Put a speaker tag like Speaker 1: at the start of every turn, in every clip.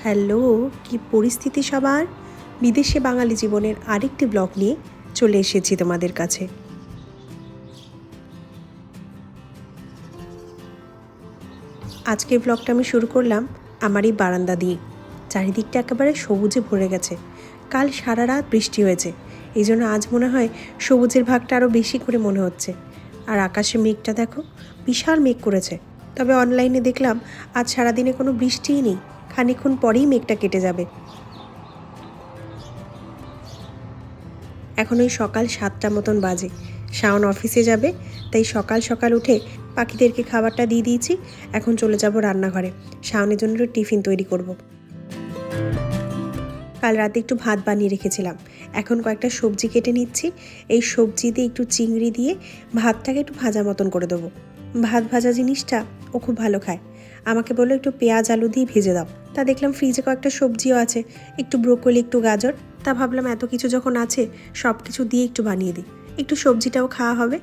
Speaker 1: Hello, কি পরিস্থিতি সবার? বিদেশে বাঙালি জীবনের আরেকটি ব্লগ নিয়ে চলে এসেছি তোমাদের কাছে। আজকের ব্লগটা আমি শুরু করলাম আমার এই বারান্দা দিয়ে। চারিদিকটা একেবারে সবুজে ভরে গেছে। কাল সারা রাত বৃষ্টি হয়েছে, এই জন্য আজ মনে হয় সবুজের ভাগটা আরও বেশি করে মনে হচ্ছে। আর আকাশে মেঘটা দেখো, বিশাল মেঘ করেছে। তবে অনলাইনে দেখলাম আজ সারাদিনে কোনো বৃষ্টিই নেই, খানিকক্ষণ পরেই মেঘটা কেটে যাবে। এখন ওই সকাল 7টা মতন বাজে, শাওন অফিসে যাবে, তাই সকাল সকাল উঠে পাখিদেরকে খাবারটা দিয়ে দিয়েছি। এখন চলে যাব রান্নাঘরে, শাওনের জন্য টিফিন তৈরি করব। কাল রাতে একটু ভাত বানিয়ে রেখেছিলাম, এখন কয়েকটা সবজি কেটে নিচ্ছি। এই সবজি দিয়ে একটু চিংড়ি দিয়ে ভাতটাকে একটু ভাজা মতন করে দেবো। ভাত ভাজা জিনিসটা ও খুব ভালো খায়। আমাকে বললো একটু পেঁয়াজ আলু দিয়ে ভেজে দাও। তা দেখলাম ফ্রিজে কয়েকটা সবজিও আছে, একটু ব্রোকলি, একটু গাজর। তা ভাবলাম এত কিছু যখন আছে সব কিছু দিয়ে একটু বানিয়ে দিই, একটু সবজিটাও খাওয়া হবে।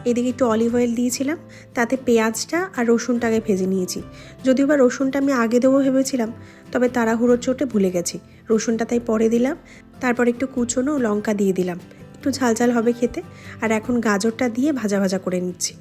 Speaker 1: এদিকে একটু অলিভ অয়েল দিয়েছিলাম, তাতে পেঁয়াজটা আর রসুনটাকে ভেজে নিয়েছি। যদিও বা রসুনটা আমি আগে দেবো ভেবেছিলাম, তবে তাড়াহুড়োর চোটে ভুলে গেছি। রসুনটা তাই পরে দিলাম। তারপর একটু কুচনো লঙ্কা দিয়ে দিলাম, একটু ঝাল ঝাল হবে খেতে। আর এখন গাজরটা দিয়ে ভাজা ভাজা করে নিচ্ছি।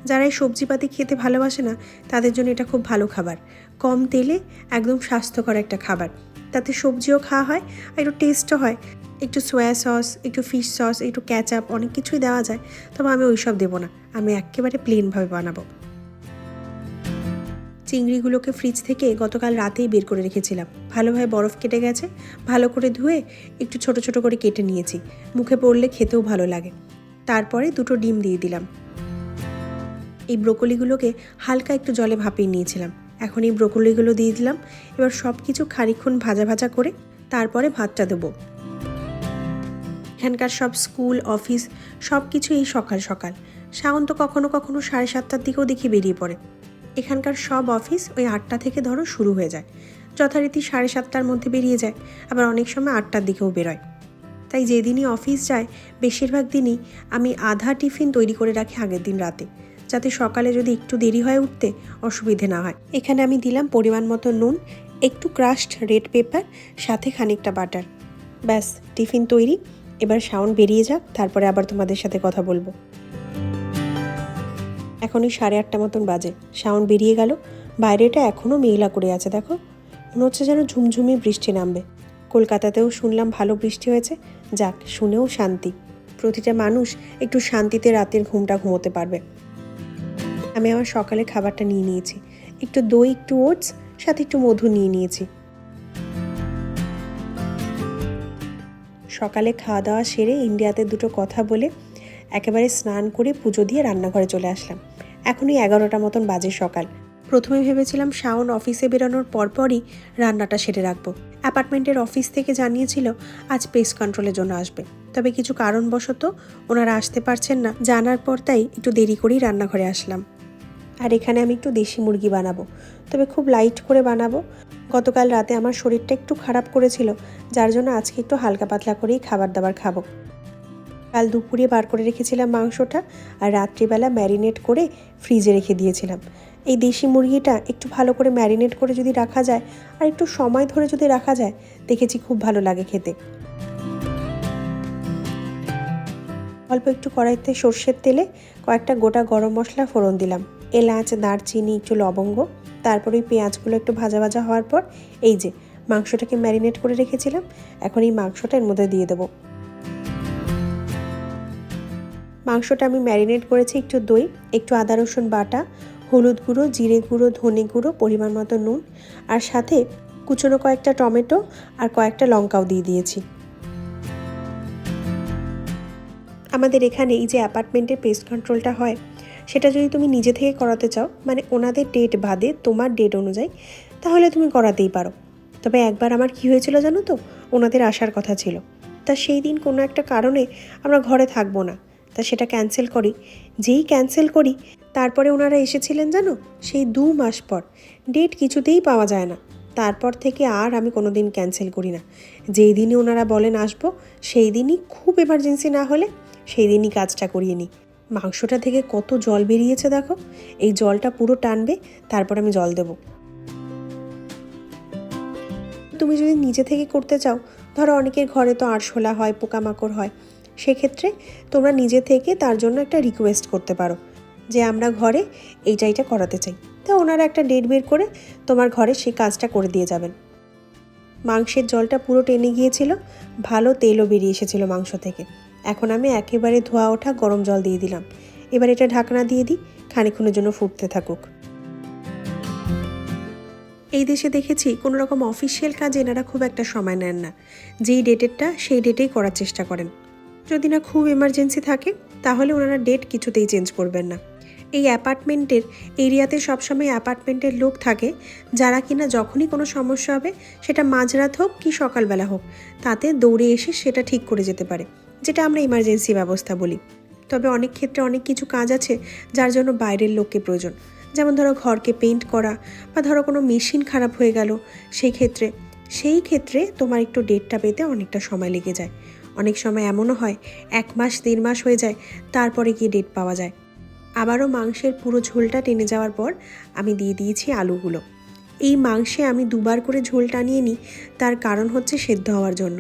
Speaker 1: যারা এই সবজিপাতি খেতে ভালোবাসে না তাদের জন্য এটা খুব ভালো খাবার। কম তেলে একদম স্বাস্থ্যকর একটা খাবার, তাতে সবজিও খাওয়া হয় আর একটু টেস্টও হয়। একটু সয়া সস, একটু ফিশ সস, একটু ক্যাচআপ, অনেক কিছুই দেওয়া যায়। তবে আমি ওইসব দেবো না, আমি একেবারে প্লেনভাবে বানাবো। চিংড়িগুলোকে ফ্রিজ থেকে গতকাল রাতেই বের করে রেখেছিলাম, ভালোভাবে বরফ কেটে গেছে। ভালো করে ধুয়ে একটু ছোট ছোট করে কেটে নিয়েছি, মুখে পড়লে খেতেও ভালো লাগে। তারপরে দুটো ডিম দিয়ে দিলাম। এই ব্রোকলিগুলোকে হালকা একটু জলে ভাপিয়ে নিয়েছিলাম, এখন এই ব্রোকলিগুলো দিয়ে দিলাম। এবার সব কিছু খানিকক্ষণ ভাজা ভাজা করে তারপরে ভাতটা দেবো। এখানকার সব স্কুল অফিস সব কিছু এই সকাল সকাল। শাওন তো কখনো কখনো 7:30টার দিকেও দেখি বেরিয়ে পড়ে। এখানকার সব অফিস ওই 8টা থেকে ধরো শুরু হয়ে যায়, যথারীতি 7:30টার মধ্যে বেরিয়ে যায়, আবার অনেক সময় 8টার দিকেও বেরোয়। তাই যেদিনই অফিস যায় বেশিরভাগ দিনই আমি আধা টিফিন তৈরি করে রাখি আগের দিন রাতে, যাতে সকালে যদি একটু দেরি হয় উঠতে অসুবিধে না হয়। এখানে আমি দিলাম পরিমাণ মতো নুন, একটু ক্রাশড রেড পেপার, সাথে খানিকটা বাটার। ব্যাস, টিফিন তৈরি। এবার শাওন বেরিয়ে যাক, তারপরে আবার তোমাদের সাথে কথা বলবো। এখনই 8:30 মতন বাজে, শাওন বেরিয়ে গেল। বাইরেটা এখনও মেঘলা করে আছে, দেখো মনে হচ্ছে যেন ঝুমঝুমি বৃষ্টি নামবে। কলকাতাতেও শুনলাম ভালো বৃষ্টি হয়েছে, যাক, শুনেও শান্তি। প্রতিটা মানুষ একটু শান্তিতে রাতের ঘুমটা ঘুমোতে পারবে। আমি আমার সকালে খাবারটা নিয়ে নিয়েছি, একটু দই, একটু ওটস, সাথে একটু মধু নিয়ে নিয়েছি। সকালে খাওয়া দাওয়া সেরে ইন্ডিয়াতে দুটো কথা বলে একেবারে স্নান করে পুজো দিয়ে রান্নাঘরে চলে আসলাম। এখনই 11টা মতন বাজে সকাল। প্রথমে ভেবেছিলাম শাওন অফিসে বেরোনোর পরপরই রান্নাটা সেরে রাখবো। অ্যাপার্টমেন্টের অফিস থেকে জানিয়েছিল আজ পেস্ট কন্ট্রোলের জন্য আসবে, তবে কিছু কারণবশত ওনারা আসতে পারছেন না। জানার পর তাই একটু দেরি করেই রান্নাঘরে আসলাম। আর এখানে আমি একটু দেশি মুরগি বানাবো, তবে খুব লাইট করে বানাবো। গতকাল রাতে আমার শরীরটা একটু খারাপ করেছিল, যার জন্য আজকে একটু হালকা পাতলা করেই খাবার দাবার খাবো। কাল দুপুরে বার করে রেখেছিলাম মাংসটা, আর রাত্রিবেলা ম্যারিনেট করে ফ্রিজে রেখে দিয়েছিলাম। এই দেশি মুরগিটা একটু ভালো করে ম্যারিনেট করে যদি রাখা যায় আর একটু সময় ধরে যদি রাখা যায়, দেখেছি খুব ভালো লাগে খেতে। অল্প একটু কড়াইতে সর্ষের তেলে কয়েকটা গোটা গরম মশলা ফোড়ন দিলাম, এলাচ, দারচিনি, একটু লবঙ্গ। তারপরে ওই পেঁয়াজগুলো একটু ভাজা ভাজা হওয়ার পর এই যে মাংসটাকে ম্যারিনেট করে রেখেছিলাম, এখন এই মাংসটা এর মধ্যে দিয়ে দেবো। মাংসটা আমি ম্যারিনেট করেছি একটু দই, একটু আদা রসুন বাটা, হলুদ গুঁড়ো, জিরে গুঁড়ো, ধনে গুঁড়ো, পরিমাণ মতো নুন, আর সাথে কুচনো কয়েকটা টমেটো আর কয়েকটা লঙ্কাও দিয়ে দিয়েছি। আমাদের এখানে এই যে অ্যাপার্টমেন্টের পেস্ট কন্ট্রোলটা হয়, সেটা যদি তুমি নিজে থেকে করাতে চাও, মানে ওনাদের ডেট বাদে তোমার ডেট অনুযায়ী, তাহলে তুমি করাতেই পারো। তবে একবার আমার কি হয়েছিল জানো তো, ওনাদের আসার কথা ছিল, তা সেই দিন কোনো একটা কারণে আমরা ঘরে থাকবো না, তা সেটা ক্যান্সেল করি। যেই ক্যান্সেল করি তারপরে ওনারা এসেছিলেন জানো, সেই 2 মাস পর। ডেট কিছুতেই পাওয়া যায় না। তারপর থেকে আর আমি কোনো দিন ক্যান্সেল করি না। যেই দিনই ওনারা বলেন আসবো, সেই দিনই, খুব এমার্জেন্সি না হলে সেই দিনই কাজটা করিয়ে নিই। মাংসটা থেকে কত জল বেরিয়েছে দেখো, এই জলটা পুরো টানবে, তারপর আমি জল দেবো। তুমি যদি নিজে থেকে করতে চাও, ধরো অনেকের ঘরে তো আরশোলা হয়, পোকামাকড় হয়, সেক্ষেত্রে তোমরা নিজে থেকে তার জন্য একটা রিকোয়েস্ট করতে পারো যে আমরা ঘরে এইটা করাতে চাই। তা ওনারা একটা ডেট বের করে তোমার ঘরে সেই কাজটা করে দিয়ে যাবেন। মাংসের জলটা পুরো টেনে গিয়েছিল, ভালো তেলও বেরিয়ে এসেছিলো মাংস থেকে। এখন আমি একেবারে ধোয়া ওঠা গরম জল দিয়ে দিলাম। এবার এটা ঢাকনা দিয়ে দিই, খানিকক্ষণের জন্য ফুটতে থাকুক। এই দেশে দেখেছি কোনো রকম অফিসিয়াল কাজে এনারা খুব একটা সময় নেন না, যেই ডেটেরটা সেই ডেটেই করার চেষ্টা করেন। যদি না খুব এমার্জেন্সি থাকে তাহলে ওনারা ডেট কিছুতেই চেঞ্জ করবেন না। এই অ্যাপার্টমেন্টের এরিয়াতে সবসময় অ্যাপার্টমেন্টের লোক থাকে যারা কিনা যখনই কোনো সমস্যা হবে, সেটা মাঝরাত হোক কি সকালবেলা হোক, তাতে দৌড়ে এসে সেটা ঠিক করে যেতে পারে, যেটা আমরা ইমার্জেন্সি ব্যবস্থা বলি। তবে অনেক ক্ষেত্রে অনেক কিছু কাজ আছে যার জন্য বাইরের লোককে প্রয়োজন, যেমন ধরো ঘরকে পেইন্ট করা, বা ধরো কোনো মেশিন খারাপ হয়ে গেল, সেই ক্ষেত্রে তোমার একটু ডেটটা পেতে অনেকটা সময় লেগে যায়। অনেক সময় এমনও হয় 1 মাস 1.5 মাস হয়ে যায়, তারপরে গিয়ে ডেট পাওয়া যায়। আবারও মাংসের পুরো ঝোলটা টেনে যাওয়ার পর আমি দিয়ে দিয়েছি আলুগুলো। এই মাংসে আমি 2 বার করে ঝোল টানিয়ে নিই, তার কারণ হচ্ছে সেদ্ধ হওয়ার জন্য।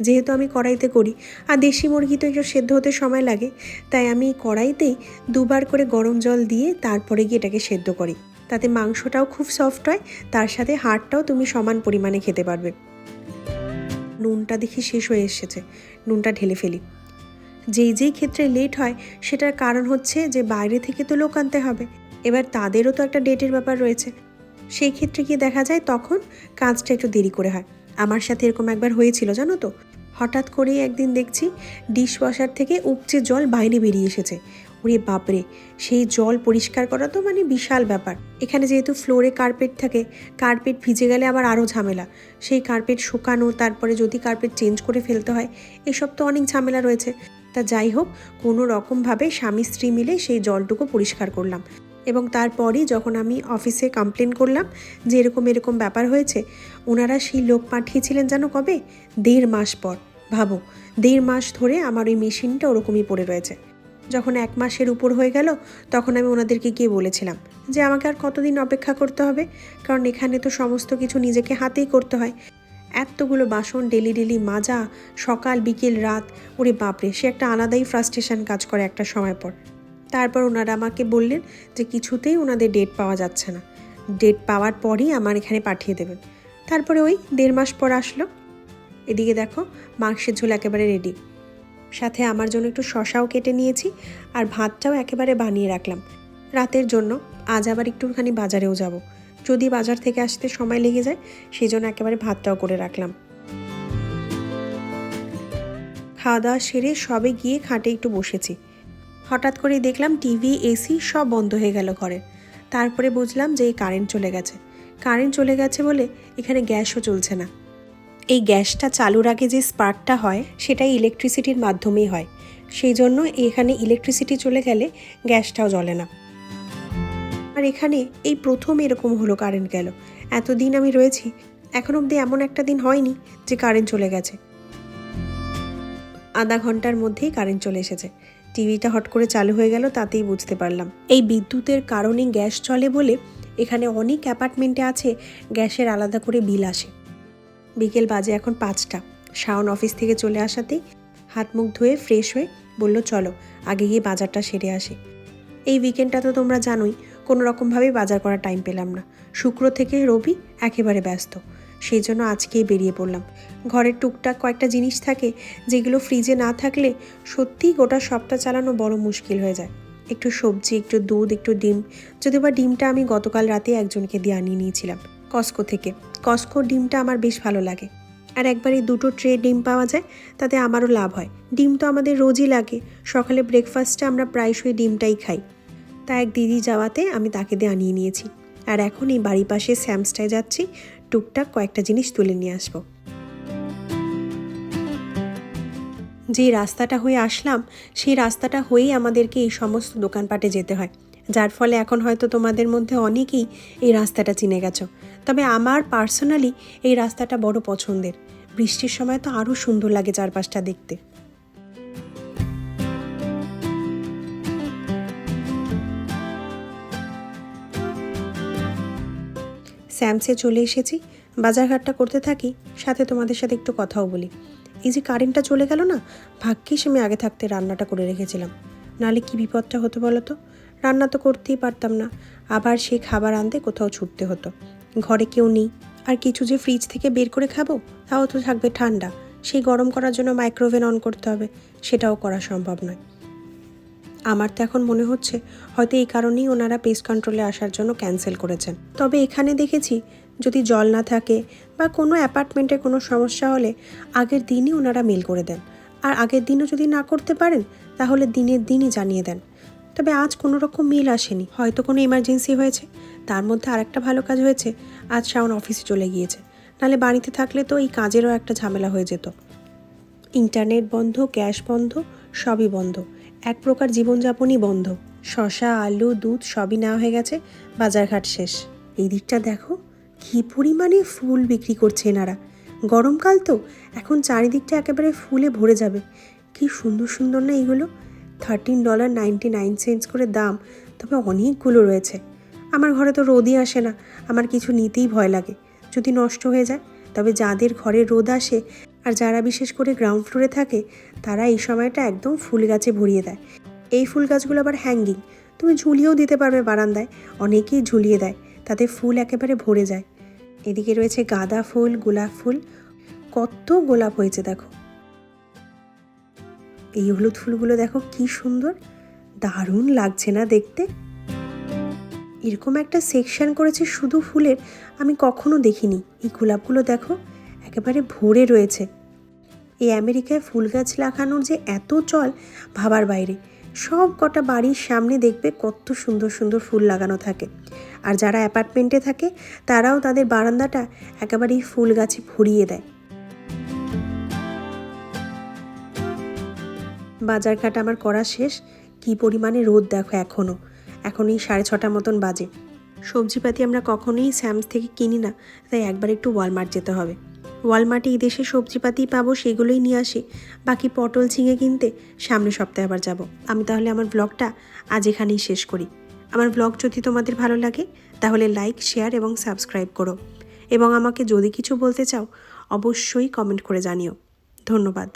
Speaker 1: যেহেতু আমি কড়াইতে করি, আর দেশি মুরগি তো একটু সেদ্ধ হতে সময় লাগে, তাই আমি কড়াইতেই 2 বার করে গরম জল দিয়ে তারপরে গিয়ে এটাকে সেদ্ধ করি। তাতে মাংসটাও খুব সফট হয়, তার সাথে হাড়টাও তুমি সমান পরিমাণে খেতে পারবে। নুনটা দেখি শেষ হয়ে এসেছে, নুনটা ঢেলে ফেলি। যেই ক্ষেত্রে লেট হয় সেটার কারণ হচ্ছে যে বাইরে থেকে তো লোক আনতে হবে, এবার তাদেরও তো একটা ডেটের ব্যাপার রয়েছে। সেই ক্ষেত্রে গিয়ে দেখা যায় তখন কাজটা একটু দেরি করে হয়। আমার সাথে এরকম একবার হয়েছিল জানো তো। হঠাৎ করেই একদিন দেখছি ডিশ ওয়াশার থেকে উপচে জল বাইরে বেরিয়ে এসেছে। ওরে বাপরে, সেই জল পরিষ্কার করা তো মানে বিশাল ব্যাপার। এখানে যেহেতু ফ্লোরে কার্পেট থাকে, কার্পেট ভিজে গেলে আবার আরও ঝামেলা। সেই কার্পেট শুকানো, তারপরে যদি কার্পেট চেঞ্জ করে ফেলতে হয়, এসব তো অনেক ঝামেলা রয়েছে। তা যাই হোক, কোনো রকমভাবে স্বামী স্ত্রী মিলে সেই জলটুকু পরিষ্কার করলাম, এবং তারপরই যখন আমি অফিসে কমপ্লেন করলাম যে এরকম ব্যাপার হয়েছে, ওনারা সেই লোক পাঠিয়েছিলেন জানো কবে? 1.5 মাস পর। ভাবো, 1.5 মাস ধরে আমার ওই মেশিনটা ওরকমই পড়ে রয়েছে। যখন 1 মাসের উপর হয়ে গেল, তখন আমি ওনাদেরকে গিয়ে বলেছিলাম যে আমাকে আর কতদিন অপেক্ষা করতে হবে, কারণ এখানে তো সমস্ত কিছু নিজেকে হাতেই করতে হয়। এতগুলো বাসন ডেলি মাজা, সকাল বিকেল রাত, ওরে বাপরে, সে একটা আলাদাই ফ্রাস্ট্রেশন কাজ করে একটা সময় পর। তারপর ওনারা আমাকে বললেন যে কিছুতেই ওনাদের ডেট পাওয়া যাচ্ছে না, ডেট পাওয়ার পরই আমার এখানে পাঠিয়ে দেবেন। তারপরে ওই 1.5 মাস পর আসলো। এদিকে দেখো, মাংসের ঝোল একেবারে রেডি, সাথে আমার জন্য একটু শশাও কেটে নিয়েছি, আর ভাতটাও একেবারে বানিয়ে রাখলাম রাতের জন্য। আজ আবার একটুখানি বাজারেও যাব, যদি বাজার থেকে আসতে সময় লেগে যায়, সেই জন্য একেবারে ভাতটাও করে রাখলাম। খাওয়া দাওয়া সেরে সবে গিয়ে খাটে একটু বসেছি। হঠাৎ করেই দেখলাম টিভি এসি সব বন্ধ হয়ে গেল ঘরের। তারপরে বুঝলাম যে এই কারেন্ট চলে গেছে বলে এখানে গ্যাসও চলছে না। এই গ্যাসটা চালুর আগে যে স্পার্কটা হয় সেটাই ইলেকট্রিসিটির মাধ্যমেই হয়, সেই জন্য এখানে ইলেকট্রিসিটি চলে গেলে গ্যাসটাও জ্বলে না। আর এখানে এই প্রথম এরকম হলো কারেন্ট গেল। এতদিন আমি রয়েছি, এখন অবধি এমন একটা দিন হয়নি যে কারেন্ট চলে গেছে। আধা ঘন্টার মধ্যেই কারেন্ট চলে এসেছে। টিভিটা হট করে চালু হয়ে গেল, তাতেই বুঝতে পারলাম এই বিদ্যুতের কারণে গ্যাস চলে বলে এখানে অনেক অ্যাপার্টমেন্টে আছে গ্যাসের আলাদা করে বিল আসে। বিকেল বাজে এখন 5টা। শাওন অফিস থেকে চলে আসাতেই হাত মুখ ধুয়ে ফ্রেশ হয়ে বলল চলো আগে গিয়ে বাজারটা সেরে আসি। এই উইকেন্ডটা তো তোমরা জানোই, কোনো রকমভাবেই বাজার করার টাইম পেলাম না। শুক্র থেকে রবি একেবারে ব্যস্ত, সেই জন্য আজকেই বেরিয়ে পড়লাম। ঘরের টুকটাক কয়েকটা জিনিস থাকে যেগুলো ফ্রিজে না থাকলে সত্যিই গোটা সপ্তাহ চালানো বড় মুশকিল হয়ে যায়। একটু সবজি, একটু দুধ, একটু ডিম। যদিও বা ডিমটা আমি গতকাল রাতে একজনকে দিয়ে আনিয়ে নিয়েছিলাম কস্কো থেকে। কস্কোর ডিমটা আমার বেশ ভালো লাগে, আর একবারে 2টো ট্রে ডিম পাওয়া যায়, তাতে আমারও লাভ হয়। ডিম তো আমাদের রোজই লাগে, সকালে ব্রেকফাস্টে আমরা প্রায়শই ডিমটাই খাই। তা এক দিদি যাওয়াতে আমি তাকে দিয়ে আনিয়ে নিয়েছি, আর এখন এই বাড়ির পাশে স্যামসটায় যাচ্ছি, টুকটাক কয়েকটা জিনিস তুলে নিয়ে আসবো। যে রাস্তাটা হয়ে আসলাম, সেই রাস্তাটা হয়েই আমাদেরকে এই সমস্ত দোকানপাটে যেতে হয়, যার ফলে এখন হয়তো তোমাদের মধ্যে অনেকেই এই রাস্তাটা চিনে গেছো। তবে আমার পার্সোনালি এই রাস্তাটা বড় পছন্দের। বৃষ্টির সময় তো আরও সুন্দর লাগে চারপাশটা দেখতে। স্যামসে চলে এসেছি, বাজারঘাটটা করতে থাকি, সাথে তোমাদের সাথে একটু কথাও বলি। এই যে কারেন্টটা চলে গেল না, ভাগ্যিস আমি আগে থাকতে রান্নাটা করে রেখেছিলাম, নাহলে কি বিপদটা হতো বলো তো। রান্না তো করতেই পারতাম না, আবার সেই খাবার আনতে কোথাও ছুটতে হতো। ঘরে কেউ নেই, আর কিছু যে ফ্রিজ থেকে বের করে খাবো তাও তো থাকবে ঠান্ডা, সেই গরম করার জন্য মাইক্রোওভেন অন করতে হবে, সেটাও করা সম্ভব নয়। আমার তো এখন মনে হচ্ছে হয়তো এই কারণেই ওনারা পেস্ট কন্ট্রোলে আসার জন্য ক্যান্সেল করেছেন। তবে এখানে দেখেছি যদি জল না থাকে বা কোনো অ্যাপার্টমেন্টে কোনো সমস্যা হলে আগের দিনই ওনারা মেল করে দেন, আর আগের দিনও যদি না করতে পারেন তাহলে দিনের দিনই জানিয়ে দেন। তবে আজ কোনো রকম মেল আসেনি, হয়তো কোনো ইমার্জেন্সি হয়েছে। তার মধ্যে আরেকটা ভালো কাজ হয়েছে, আজ শাওন অফিসে চলে গিয়েছে, নাহলে বাড়িতে থাকলে তো এই কাজেরও একটা ঝামেলা হয়ে যেত। ইন্টারনেট বন্ধ, গ্যাস বন্ধ, সবই বন্ধ, এক প্রকার জীবনযাপনই বন্ধ। শসা, আলু, দুধ সবই নেওয়া হয়ে গেছে, বাজারঘাট শেষ। এই দিকটা দেখো কী পরিমাণে ফুল বিক্রি করছে এনারা। গরমকাল তো, এখন চারিদিকটা একেবারে ফুলে ভরে যাবে। কি সুন্দর সুন্দর না এইগুলো। $13.99 করে দাম, তবে অনেকগুলো রয়েছে। আমার ঘরে তো রোদই আসে না, আমার কিছু নিতেই ভয় লাগে যদি নষ্ট হয়ে যায়। তবে যাদের ঘরে রোদ আসে আর যারা বিশেষ করে গ্রাউন্ড ফ্লোরে থাকে, তারা এই সময়টা একদম ফুল গাছে ভরিয়ে দেয়। এই ফুল গাছগুলো আবার হ্যাঙ্গিং, তুমি ঝুলিয়েও দিতে পারবে বারান্দায়, অনেকেই ঝুলিয়ে দেয়, তাতে ফুল একেবারে ভরে যায়। এদিকে রয়েছে গাঁদা ফুল, গোলাপ ফুল, কত গোলাপ হয়েছে দেখো। এই হলুদ ফুলগুলো দেখো কি সুন্দর, দারুণ লাগছে না দেখতে। এরকম একটা সেকশন করেছে শুধু ফুলের, আমি কখনো দেখিনি। এই গোলাপগুলো দেখো একেবারে ভরে রয়েছে। এই আমেরিকায় ফুল গাছ লাগানোর যে এত চল, ভাবার বাইরে। সব কটা বাড়ির সামনে দেখবে কত সুন্দর সুন্দর ফুল লাগানো থাকে। আর যারা অ্যাপার্টমেন্টে থাকে তারাও তাদের বারান্দাটা একেবারেই ফুল গাছে ভরিয়ে দেয়। বাজারঘাট আমার করা শেষ। কি পরিমাণে রোদ দেখো এখনও, এখন এই 6:30 মতন বাজে। সবজিপাতি আমরা কখনোই স্যামস থেকে কিনি না, তাই একবার একটু ওয়ালমার্ট যেতে হবে। ওয়ালমার্টে এই দেশে সবজিপাতি পাবো, সেগুলোই নিয়ে আসি। বাকি পটল ঝিঙে কিনতে সামনের সপ্তাহে আবার যাব। আমি তাহলে আমার ব্লগটা আজ এখানেই শেষ করি। আমার ব্লগ যদি তোমাদের ভালো লাগে তাহলে লাইক, শেয়ার এবং সাবস্ক্রাইব করো, এবং আমাকে যদি কিছু বলতে চাও অবশ্যই কমেন্ট করে জানিও। ধন্যবাদ।